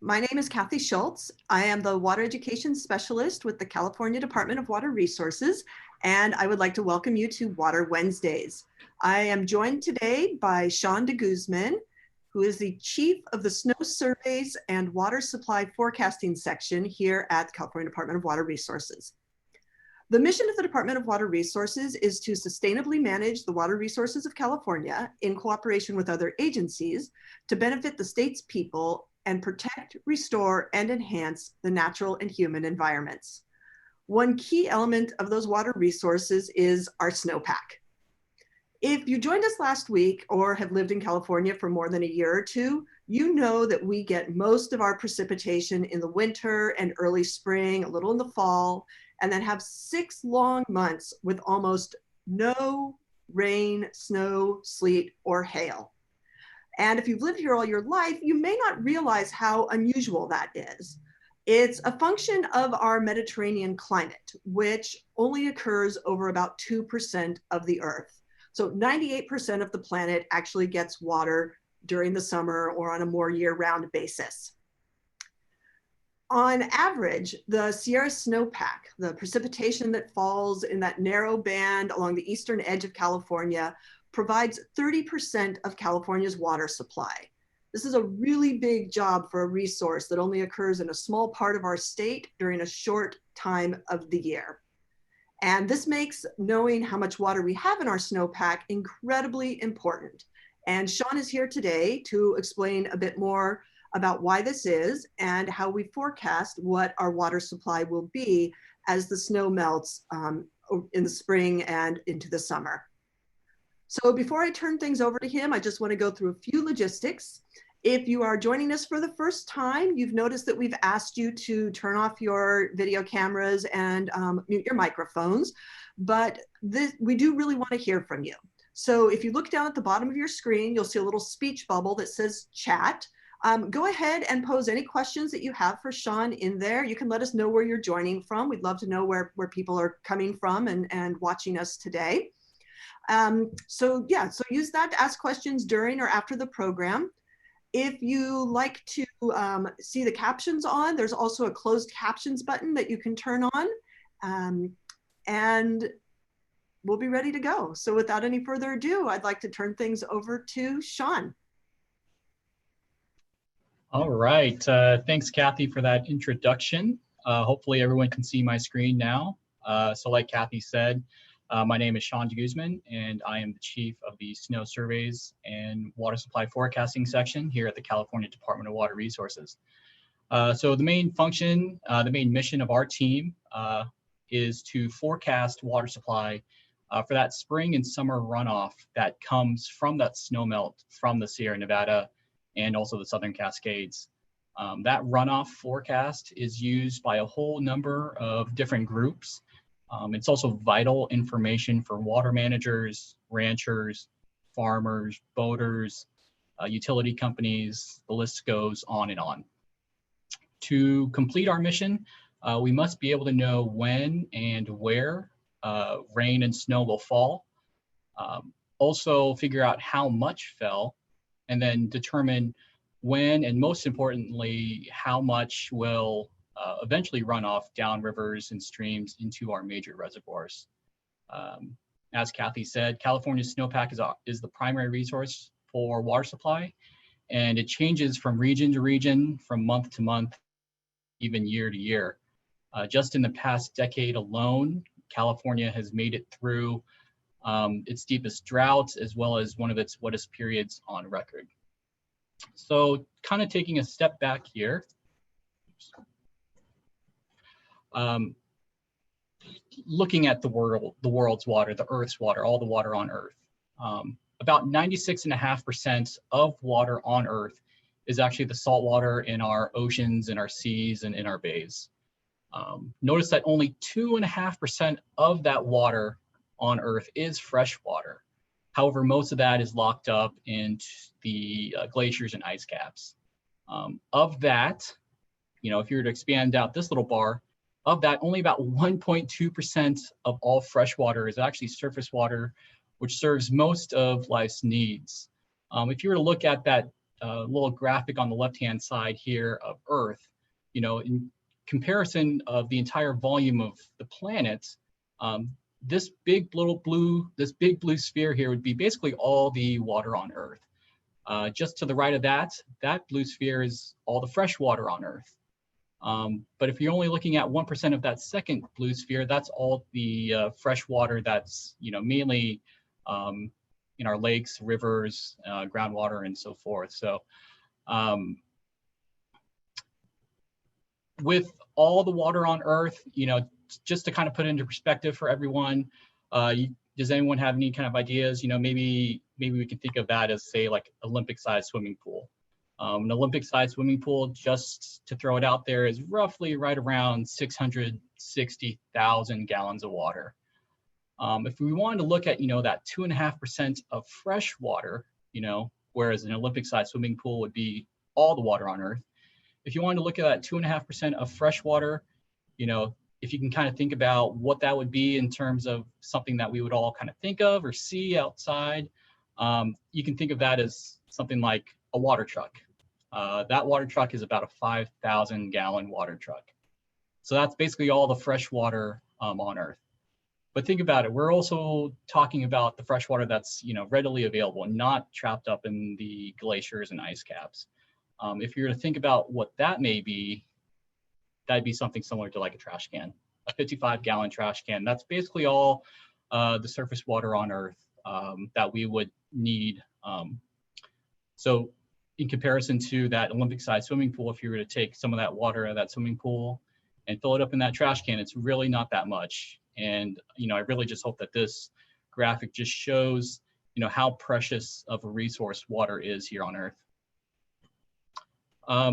My name is Kathy Schultz. I am the Water Education Specialist with the California Department of Water Resources, and I would like to welcome you to Water Wednesdays. I am joined today by Sean de Guzman, who is the Chief of the Snow Surveys and Water Supply Forecasting Section here at the California Department of Water Resources. The mission of the Department of Water Resources is to sustainably manage the water resources of California in cooperation with other agencies to benefit the state's people and protect, restore, and enhance the natural and human environments. One key element of those water resources is our snowpack. If you joined us last week or have lived in California for more than a year or two, you know that we get most of our precipitation in the winter and early spring, a little in the fall, and then have 6 long months with almost no rain, snow, sleet, or hail. And if you've lived here all your life, you may not realize how unusual that is. It's a function of our Mediterranean climate, which only occurs over about 2% of the Earth. So 98% of the planet actually gets water during the summer or on a more year-round basis. On average, the Sierra snowpack, the precipitation that falls in that narrow band along the eastern edge of California, provides 30% of California's water supply. This is a really big job for a resource that only occurs in a small part of our state during a short time of the year. And this makes knowing how much water we have in our snowpack incredibly important. And Sean is here today to explain a bit more about why this is and how we forecast what our water supply will be as the snow melts in the spring and into the summer. So before I turn things over to him, I just want to go through a few logistics. If you are joining us for the first time, you've noticed that we've asked you to turn off your video cameras and mute your microphones, but we do really want to hear from you. So if you look down at the bottom of your screen, you'll see a little speech bubble that says chat. Go ahead and pose any questions that you have for Sean in there. You can let us know where you're joining from. We'd love to know where people are coming from and watching us today. So use that to ask questions during or after the program. If you like to see the captions on, there's also a closed captions button that you can turn on, and we'll be ready to go. So without any further ado, I'd like to turn things over to Sean. All right, thanks Kathy for that introduction. Hopefully everyone can see my screen now. So like Kathy said, my name is Sean de Guzman, and I am the Chief of the Snow Surveys and Water Supply Forecasting Section here at the California Department of Water Resources. So the main function, the main mission of our team is to forecast water supply for that spring and summer runoff that comes from that snowmelt from the Sierra Nevada and also the Southern Cascades. That runoff forecast is used by a whole number of different groups. It's also vital information for water managers, ranchers, farmers, boaters, utility companies, the list goes on and on. To complete our mission, we must be able to know when and where rain and snow will fall. Also figure out how much fell, and then determine when, and most importantly, how much will eventually run off down rivers and streams into our major reservoirs. As Kathy said, California's snowpack is the primary resource for water supply, and it changes from region to region, from month to month, even year to year. Just in the past decade alone, California has made it through its deepest droughts as well as one of its wettest periods on record. So kind of taking a step back here, looking at the world's water, the Earth's water, all the water on Earth. About 96.5% of water on Earth is actually the salt water in our oceans, in our seas, and in our bays. Notice that only 2.5% of that water on Earth is fresh water. However, most of that is locked up in the glaciers and ice caps. Of that, if you were to expand out this little bar, of that, only about 1.2% of all fresh water is actually surface water, which serves most of life's needs. If you were to look at that little graphic on the left-hand side here of Earth, in comparison of the entire volume of the planet, this big blue sphere here would be basically all the water on Earth. Just to the right of that blue sphere is all the fresh water on Earth. But if you're only looking at 1% of that second blue sphere, that's all the fresh water that's mainly in our lakes, rivers, groundwater, and so forth. So with all the water on Earth, just to kind of put it into perspective for everyone, does anyone have any kind of ideas? Maybe we can think of that as, say, like Olympic-sized swimming pool. An Olympic-sized swimming pool, just to throw it out there, is roughly right around 660,000 gallons of water. If we wanted to look at, that 2.5% of fresh water, whereas an Olympic-sized swimming pool would be all the water on Earth. If you wanted to look at that 2.5% of fresh water, if you can kind of think about what that would be in terms of something that we would all kind of think of or see outside, you can think of that as something like a water truck. That water truck is about a 5,000 gallon water truck. So that's basically all the fresh water on Earth. But think about it, we're also talking about the fresh water that's readily available and not trapped up in the glaciers and ice caps. If you're to think about what that may be, that'd be something similar to like a trash can, a 55-gallon trash can. That's basically all the surface water on Earth that we would need. So in comparison to that Olympic-sized swimming pool, if you were to take some of that water out of that swimming pool and fill it up in that trash can, it's really not that much. And I really just hope that this graphic just shows how precious of a resource water is here on Earth.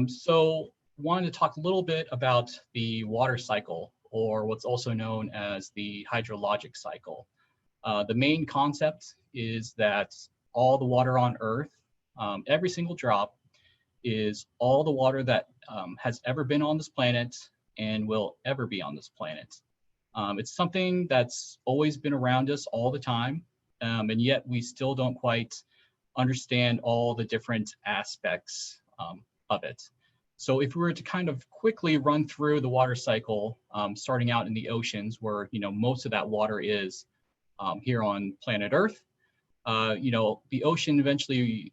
So wanted to talk a little bit about the water cycle, or what's also known as the hydrologic cycle. The main concept is that all the water on Earth, every single drop, is all the water that has ever been on this planet and will ever be on this planet. It's something that's always been around us all the time, and yet we still don't quite understand all the different aspects of it. So if we were to kind of quickly run through the water cycle, starting out in the oceans where most of that water is here on planet Earth, the ocean eventually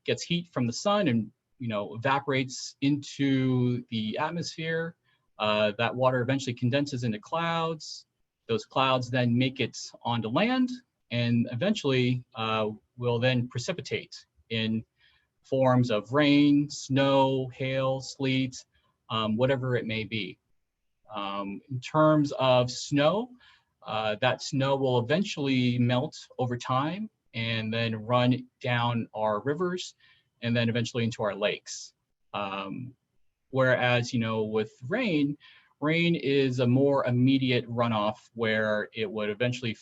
gets heat from the sun and evaporates into the atmosphere. That water eventually condenses into clouds. Those clouds then make it onto land and eventually will then precipitate in forms of rain, snow, hail, sleet, whatever it may be. In terms of snow, that snow will eventually melt over time and then run down our rivers and then eventually into our lakes. Whereas, with rain is a more immediate runoff where it would eventually,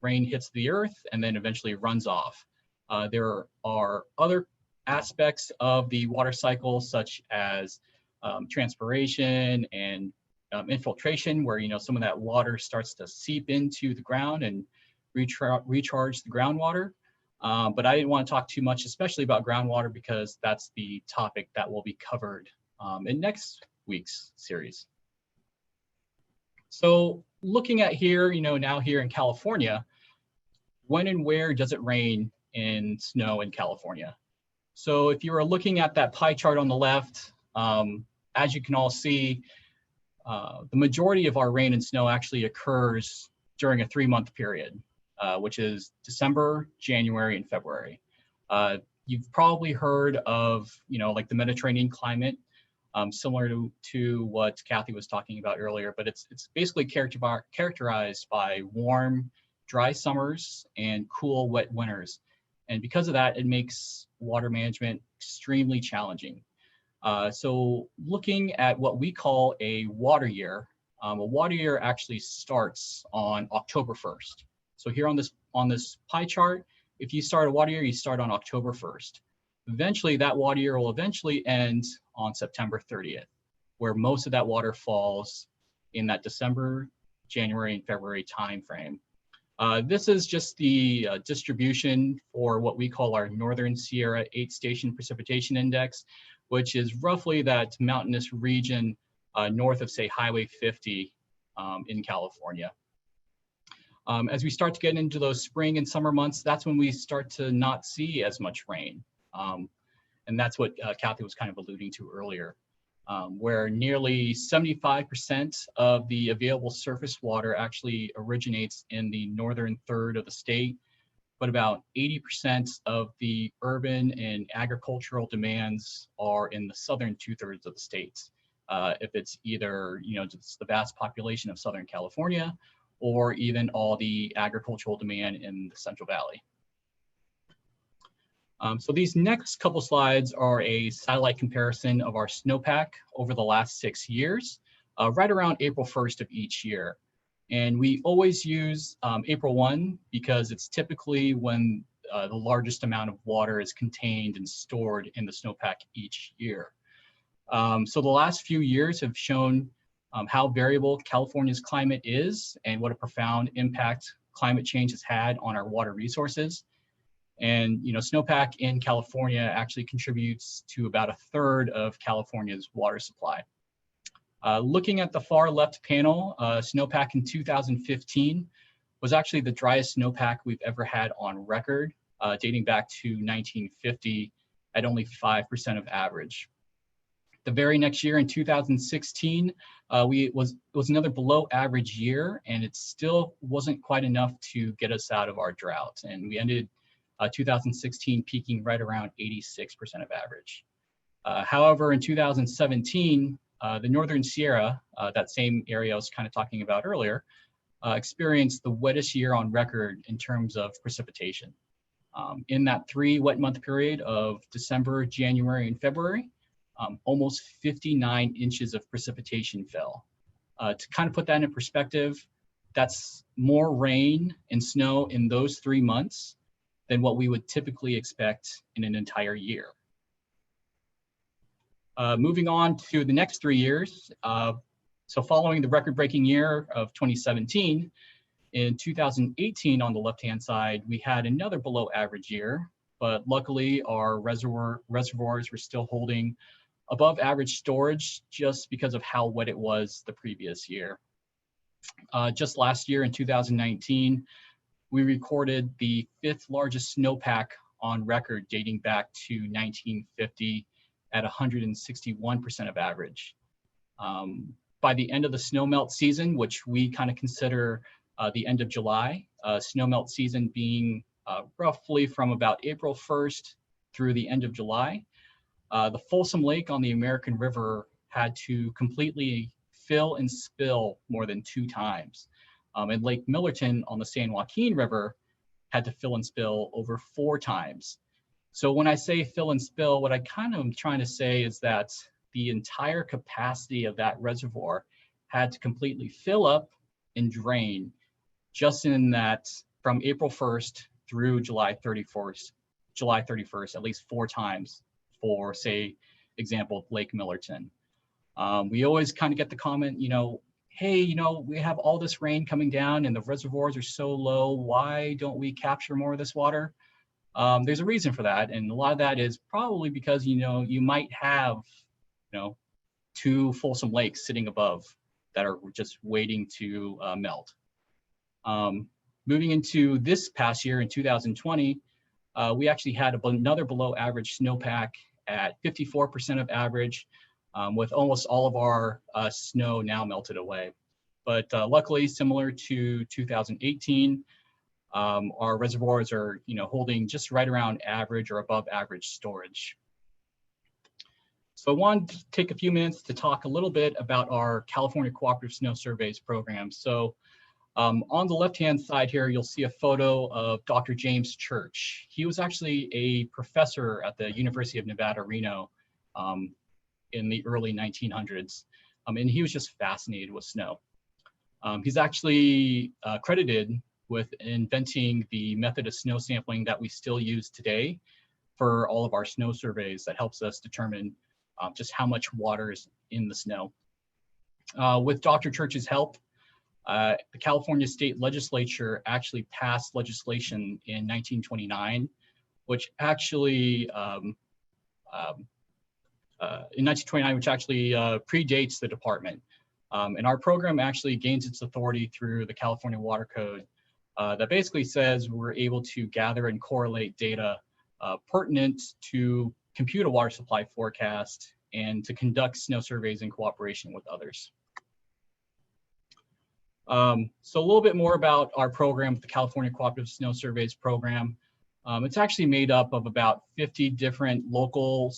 rain hits the earth and then eventually runs off. There are other aspects of the water cycle, such as transpiration and infiltration, where some of that water starts to seep into the ground and recharge the groundwater. But I didn't want to talk too much, especially about groundwater, because that's the topic that will be covered in next week's series. So looking at here, now here in California, when and where does it rain and snow in California? So if you are looking at that pie chart on the left, as you can all see, the majority of our rain and snow actually occurs during a 3-month period, which is December, January, and February. You've probably heard of, like the Mediterranean climate, similar to what Kathy was talking about earlier, but it's basically characterized by warm, dry summers and cool, wet winters. And because of that, it makes water management extremely challenging. So looking at what we call a water year actually starts on October 1st. So here on this pie chart, if you start a water year, you start on October 1st. Eventually, that water year will eventually end on September 30th, where most of that water falls in that December, January, and February timeframe. This is just the distribution for what we call our Northern Sierra 8-station precipitation index, which is roughly that mountainous region north of, say, Highway 50 in California. As we start to get into those spring and summer months, that's when we start to not see as much rain. And that's what Kathy was kind of alluding to earlier, where nearly 75% of the available surface water actually originates in the northern third of the state, but about 80% of the urban and agricultural demands are in the southern 2/3 of the state. If it's either, just the vast population of Southern California, or even all the agricultural demand in the Central Valley. So these next couple slides are a satellite comparison of our snowpack over the last 6 years, right around April 1st of each year. And we always use April 1 because it's typically when the largest amount of water is contained and stored in the snowpack each year. So the last few years have shown how variable California's climate is and what a profound impact climate change has had on our water resources. And snowpack in California actually contributes to about 1/3 of California's water supply. Looking at the far left panel, snowpack in 2015 was actually the driest snowpack we've ever had on record, dating back to 1950 at only 5% of average. The very next year in 2016, it was another below average year, and it still wasn't quite enough to get us out of our drought. And we ended 2016 peaking right around 86% of average. However, in 2017, the Northern Sierra, that same area I was kind of talking about earlier, experienced the wettest year on record in terms of precipitation. In that 3 wet month period of December, January, and February, almost 59 inches of precipitation fell. To kind of put that in perspective, that's more rain and snow in those 3 months than what we would typically expect in an entire year. Moving on to the next 3 years, so following the record-breaking year of 2017, in 2018 on the left-hand side, we had another below average year, but luckily our reservoirs were still holding above average storage just because of how wet it was the previous year. Just last year in 2019, we recorded the 5th largest snowpack on record dating back to 1950 at 161% of average. By the end of the snowmelt season, which we kind of consider the end of July, snowmelt season being roughly from about April 1st through the end of July, the Folsom Lake on the American River had to completely fill and spill more than 2 times. And Lake Millerton on the San Joaquin River had to fill and spill over 4 times. So when I say fill and spill, what I kind of am trying to say is that the entire capacity of that reservoir had to completely fill up and drain just in that from April 1st through July 31st, at least 4 times for, say, example, Lake Millerton. We always kind of get the comment, hey, we have all this rain coming down and the reservoirs are so low. Why don't we capture more of this water? There's a reason for that. And a lot of that is probably because, you might have, 2 Folsom lakes sitting above that are just waiting to melt. Moving into this past year in 2020, we actually had another below average snowpack at 54% of average, with almost all of our snow now melted away. But luckily, similar to 2018, our reservoirs are holding just right around average or above average storage. So I wanted to take a few minutes to talk a little bit about our California Cooperative Snow Surveys program. So on the left-hand side here, you'll see a photo of Dr. James Church. He was actually a professor at the University of Nevada, Reno in the early 1900s, and he was just fascinated with snow. He's actually credited with inventing the method of snow sampling that we still use today for all of our snow surveys that helps us determine just how much water is in the snow. With Dr. Church's help, The California state legislature actually passed legislation in 1929, which actually, in 1929, which actually predates the department. And our program actually gains its authority through the California Water Code that basically says we're able to gather and correlate data pertinent to compute a water supply forecast and to conduct snow surveys in cooperation with others. So a little bit more about our program, the California Cooperative Snow Surveys program. It's actually made up of about 50 different local,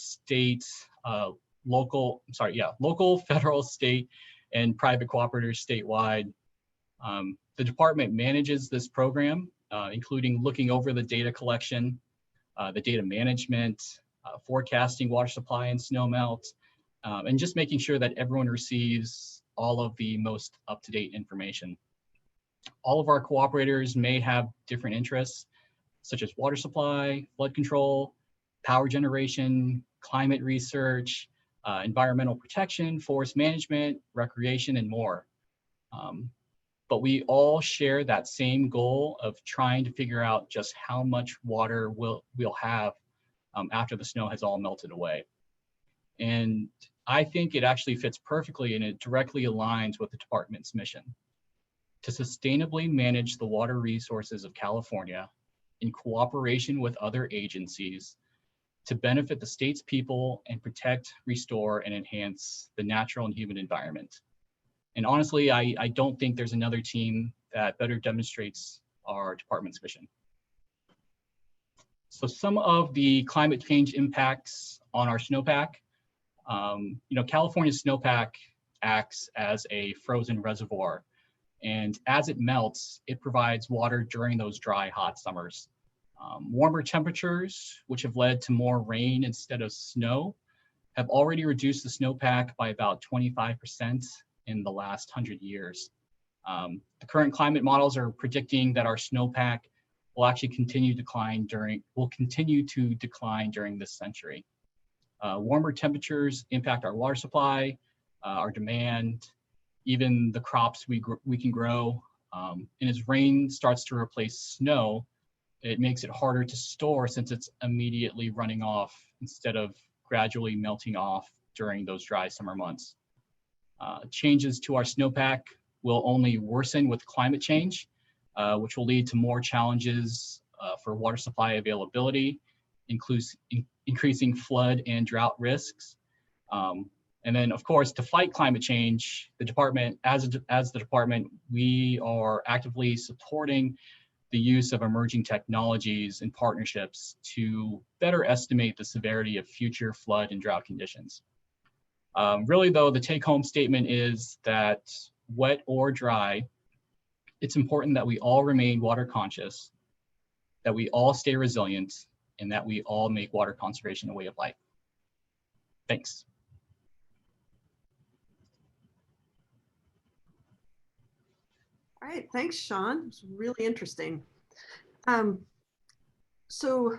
federal, state, and private cooperators statewide. The department manages this program, including looking over the data collection, the data management, forecasting water supply and snow melt, and just making sure that everyone receives all of the most up-to-date information. All of our cooperators may have different interests, such as water supply, flood control, power generation, climate research, environmental protection, forest management, recreation, and more. But we all share that same goal of trying to figure out just how much water we'll have after the snow has all melted away. And I think it actually fits perfectly and it directly aligns with the department's mission to sustainably manage the water resources of California in cooperation with other agencies to benefit the state's people and protect, restore, and enhance the natural and human environment. And honestly, I don't think there's another team that better demonstrates our department's mission. So some of the climate change impacts on our snowpack. California's snowpack acts as a frozen reservoir. And as it melts, it provides water during those dry, hot summers. Warmer temperatures, which have led to more rain instead of snow, have already reduced the snowpack by about 25% in the last 100 years. The current climate models are predicting that our snowpack will actually continue to decline during this century. Warmer temperatures impact our water supply, our demand, even the crops we can grow. And as rain starts to replace snow, it makes it harder to store since it's immediately running off instead of gradually melting off during those dry summer months. Changes to our snowpack will only worsen with climate change, which will lead to more challenges for water supply availability, increasing flood and drought risks. And then, of course, to fight climate change, the department, as the department, we are actively supporting the use of emerging technologies and partnerships to better estimate the severity of future flood and drought conditions. Really, though, the take-home statement is that wet or dry, it's important that we all remain water conscious, that we all stay resilient, and that we all make water conservation a way of life. Thanks. All right, thanks, Sean. It's really interesting. So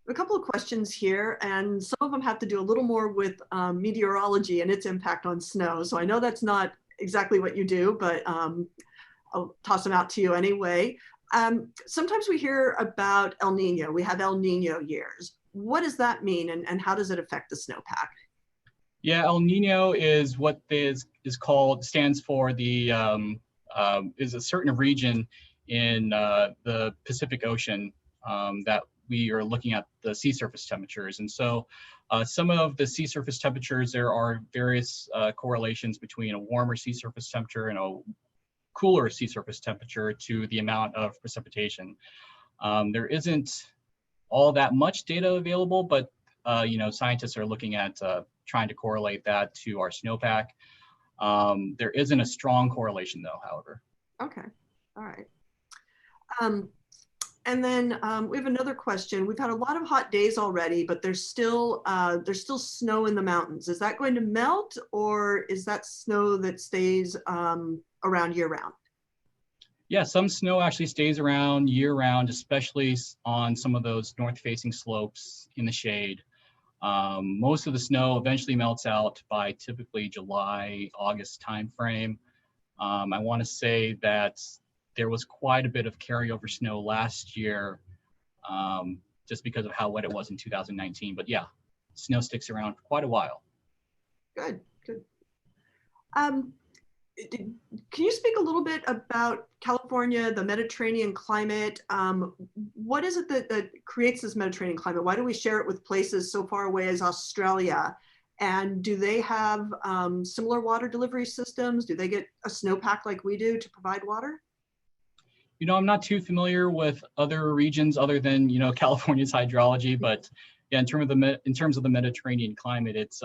a couple of questions here, and some of them have to do a little more with meteorology and its impact on snow. So I know that's not exactly what you do, but I'll toss them out to you anyway. Sometimes we hear about El Nino. We have El Nino years. What does that mean, and how does it affect the snowpack? Yeah, El Nino is what stands for is a certain region in the Pacific Ocean that we are looking at the sea surface temperatures. And so some of the sea surface temperatures, there are various correlations between a warmer sea surface temperature and a cooler sea surface temperature to the amount of precipitation. There isn't all that much data available, but scientists are looking at trying to correlate that to our snowpack. There isn't a strong correlation though, however. Okay, all right. And then we have another question. We've had a lot of hot days already, but there's still snow in the mountains. Is that going to melt, or is that snow that stays around year round? Yeah, some snow actually stays around year round, especially on some of those north-facing slopes in the shade. Most of the snow eventually melts out by typically July, August timeframe. I want to say that there was quite a bit of carryover snow last year, just because of how wet it was in 2019. But yeah, snow sticks around for quite a while. Good, good. Um, can you speak a little bit about California, the Mediterranean climate? What is it that creates this Mediterranean climate? Why do we share it with places so far away as Australia? And do they have similar water delivery systems? Do they get a snowpack like we do to provide water? You know, I'm not too familiar with other regions other than, you know, California's hydrology, but yeah, in terms of the Mediterranean climate, it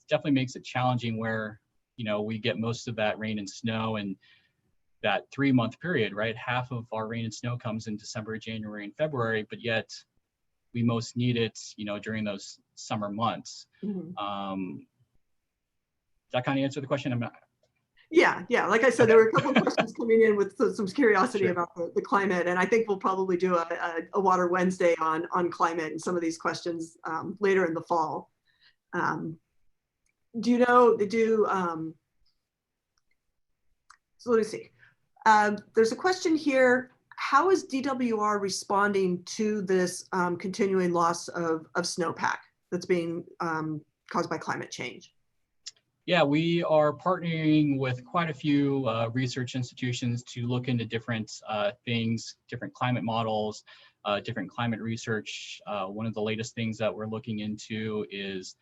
definitely makes it challenging where, you know, we get most of that rain and snow and that 3-month period, right? Half of our rain and snow comes in December, January, and February, but yet we most need it, you know, during those summer months. Mhm. Does that kind of answer the question? I'm not. Yeah, yeah. Like I said, Okay. there were a couple of questions coming in with some curiosity Sure. about the climate, and I think we'll probably do a Water Wednesday on climate and some of these questions later in the fall. Um, do you know? So let me see. There's a question here. How is DWR responding to this continuing loss of snowpack that's being caused by climate change? Yeah, we are partnering with quite a few research institutions to look into different things, different climate models, different climate research. One of the latest things that we're looking into is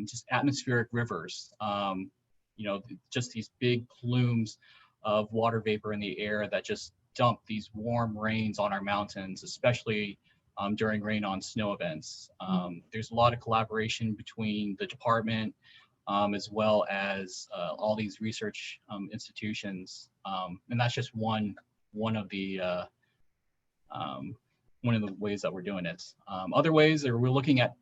just atmospheric rivers. You know, just these big plumes of water vapor in the air that just dump these warm rains on our mountains, especially during rain on snow events. There's a lot of collaboration between the department, as well as all these research institutions, and that's just one of the one of the ways that we're doing it. Other ways are we're looking at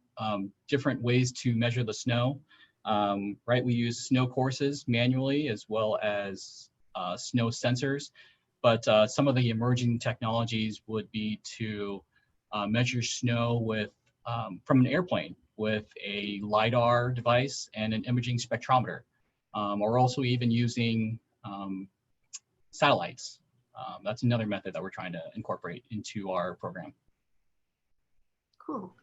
different ways to measure the snow. Right, we use snow courses manually as well as snow sensors, but some of the emerging technologies would be to measure snow with from an airplane with a LiDAR device and an imaging spectrometer, or also even using satellites. That's another method that we're trying to incorporate into our program. Cool.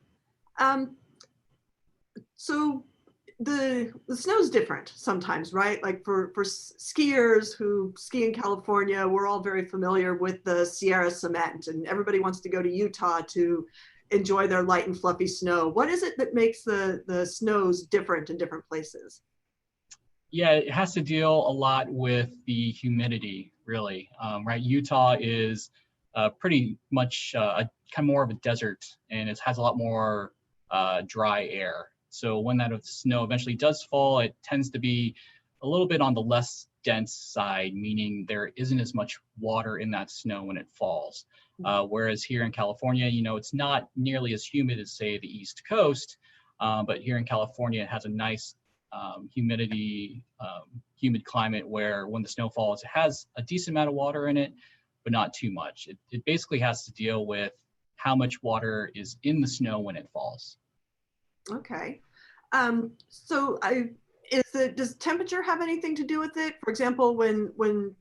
So the snow's different sometimes, right? Like for skiers who ski in California, we're all very familiar with the Sierra Cement, and everybody wants to go to Utah to enjoy their light and fluffy snow. What is it that makes the snows different in different places? Yeah, it has to deal a lot with the humidity, really. Right, Utah is pretty much a kind of more of a desert, and it has a lot more dry air. So when that snow eventually does fall, it tends to be a little bit on the less dense side, meaning there isn't as much water in that snow when it falls. Whereas here in California, you know, it's not nearly as humid as, say, the East Coast, but here in California, it has a nice humid climate where when the snow falls, it has a decent amount of water in it, but not too much. It basically has to deal with how much water is in the snow when it falls. Okay. So does temperature have anything to do with it? For example, when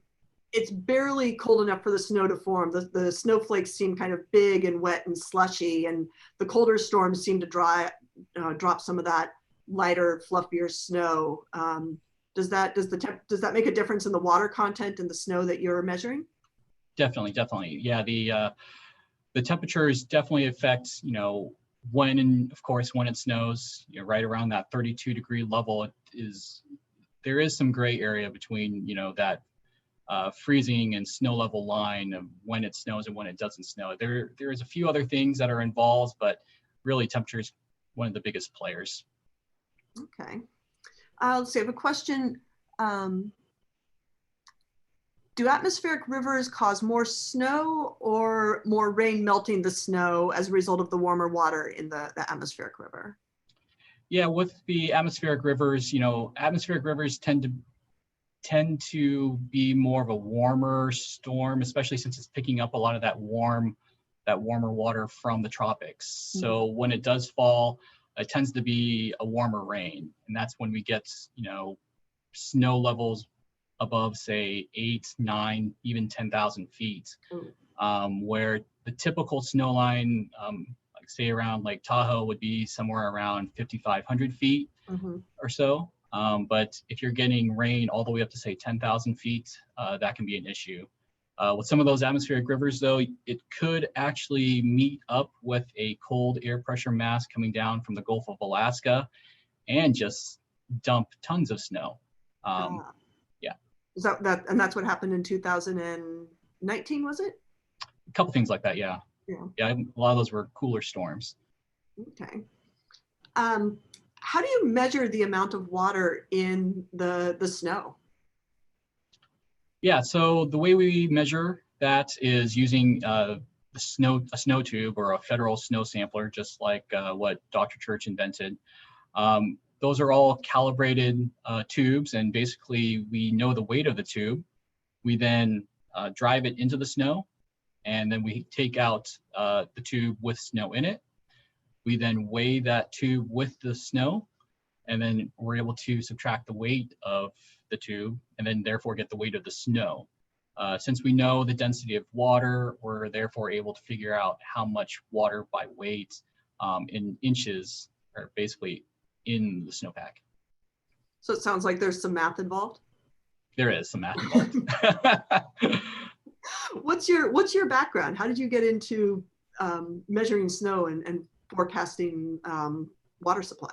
it's barely cold enough for the snow to form, the snowflakes seem kind of big and wet and slushy, and the colder storms seem to drop some of that lighter, fluffier snow. Does that make a difference in the water content in the snow that you're measuring? Definitely. Yeah, the temperatures definitely affect, you know, of course, when it snows, you know, right around that 32-degree level, there is some gray area between, you know, that freezing and snow level line of when it snows and when it doesn't snow. There is a few other things that are involved, but really temperature is one of the biggest players. Okay. Let's see, I have a question. Do atmospheric rivers cause more snow or more rain melting the snow as a result of the warmer water in the atmospheric river? Yeah, with the atmospheric rivers, you know, atmospheric rivers tend to be more of a warmer storm, especially since it's picking up a lot of that warmer water from the tropics. So when it does fall, it tends to be a warmer rain, and that's when we get, you know, snow levels above, say, 8, 9, even 10,000 feet, where the typical snow line, like say around Lake Tahoe, would be somewhere around 5,500 feet or so. But if you're getting rain all the way up to say 10,000 feet, that can be an issue. With some of those atmospheric rivers, though, it could actually meet up with a cold air pressure mass coming down from the Gulf of Alaska and just dump tons of snow. Yeah. Is that and that's what happened in 2019, was it? A couple things like that, yeah. Yeah, a lot of those were cooler storms. Okay. How do you measure the amount of water in the snow? Yeah, so the way we measure that is using a snow tube or a federal snow sampler, just like what Dr. Church invented. Those are all calibrated tubes, and basically we know the weight of the tube. We then drive it into the snow, and then we take out the tube with snow in it. We then weigh that tube with the snow, and then we're able to subtract the weight of the tube, and then therefore get the weight of the snow. Since we know the density of water, we're therefore able to figure out how much water by weight in inches, or basically in the snowpack. So it sounds like there's some math involved. There is some math involved. What's your background? How did you get into measuring snow and forecasting water supply?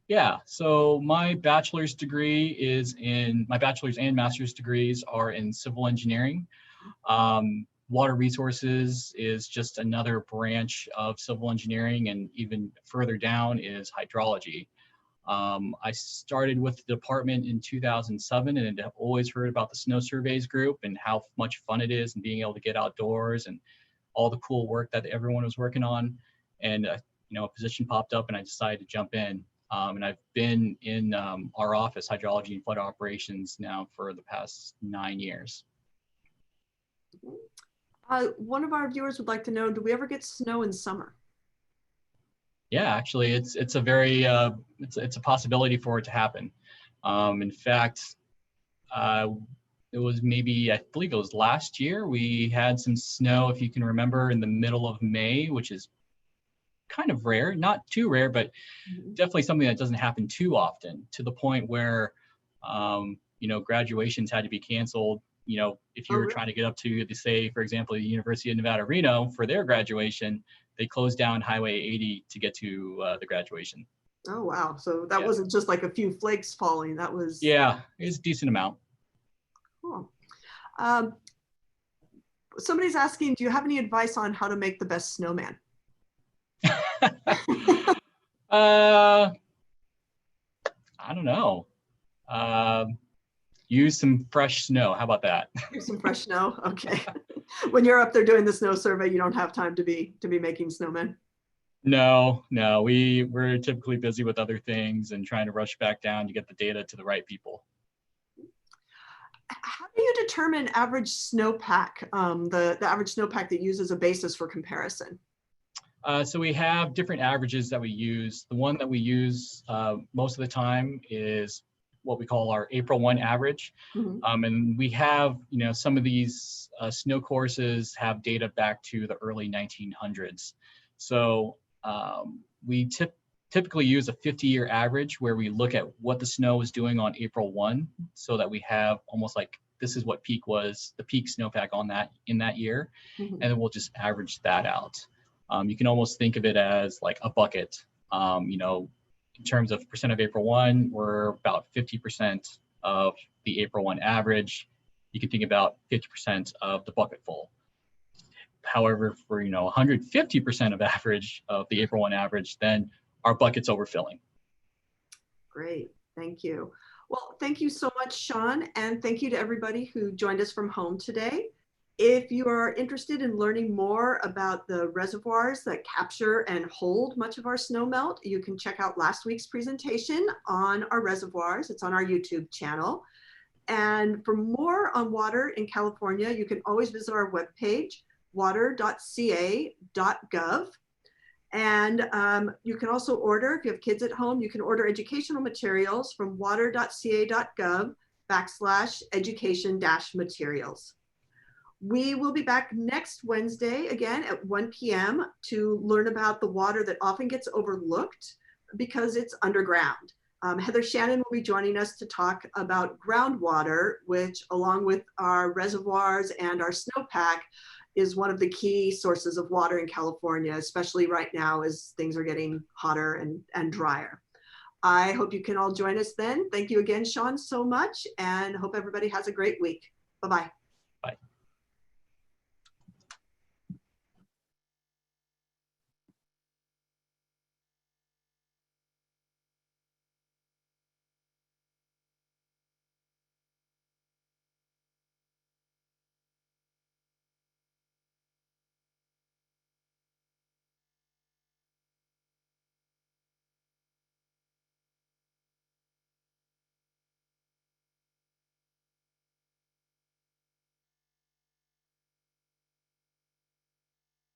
Yeah, so my bachelor's and master's degrees are in civil engineering. Water resources is just another branch of civil engineering, and even further down is hydrology. I started with the department in 2007 and have always heard about the Snow Surveys group and how much fun it is and being able to get outdoors and all the cool work that everyone was working on. And a position popped up and I decided to jump in. And I've been in our office, hydrology and flood operations, now for the past 9 years. One of our viewers would like to know, do we ever get snow in summer? Yeah, actually, it's a very it's a possibility for it to happen. In fact, it was maybe, I believe it was last year, we had some snow, if you can remember, in the middle of May, which is kind of rare, not too rare, but definitely something that doesn't happen too often, to the point where graduations had to be canceled. If you were trying to get up to, say, for example, the University of Nevada, Reno, for their graduation, they closed down Highway 80 to get to the graduation. Oh, wow. So that wasn't just like a few flakes falling. That was... Yeah, it was a decent amount. Cool. Somebody's asking, do you have any advice on how to make the best snowman? I don't know. Use some fresh snow. How about that? Use some fresh snow. Okay. When you're up there doing the snow survey, you don't have time to be making snowmen. No, we're typically busy with other things and trying to rush back down to get the data to the right people. How do you determine average snowpack, the average snowpack that uses a basis for comparison? So we have different averages that we use. The one that we use most of the time is what we call our April 1 average. And we have, some of these snow courses have data back to the early 1900s. So we typically use a 50-year average where we look at what the snow is doing on April 1, so that we have almost like, this is what peak was, the peak snowpack in that year, and then we'll just average that out. You can almost think of it as like a bucket. In terms of percent of April 1, we're about 50% of the April 1 average. You can think about 50% of the bucket full. However, for 150% of average of the April 1 average, then our bucket's overfilling. Great, thank you. Well, thank you so much, Sean, and thank you to everybody who joined us from home today. If you are interested in learning more about the reservoirs that capture and hold much of our snow melt, you can check out last week's presentation on our reservoirs. It's on our YouTube channel. And for more on water in California, you can always visit our webpage, water.ca.gov. And you can also order, if you have kids at home, you can order educational materials from water.ca.gov /education-materials. We will be back next Wednesday again at 1 p.m. to learn about the water that often gets overlooked because it's underground. Heather Shannon will be joining us to talk about groundwater, which along with our reservoirs and our snowpack is one of the key sources of water in California, especially right now as things are getting hotter and drier. I hope you can all join us then. Thank you again, Sean, so much, and hope everybody has a great week. Bye-bye.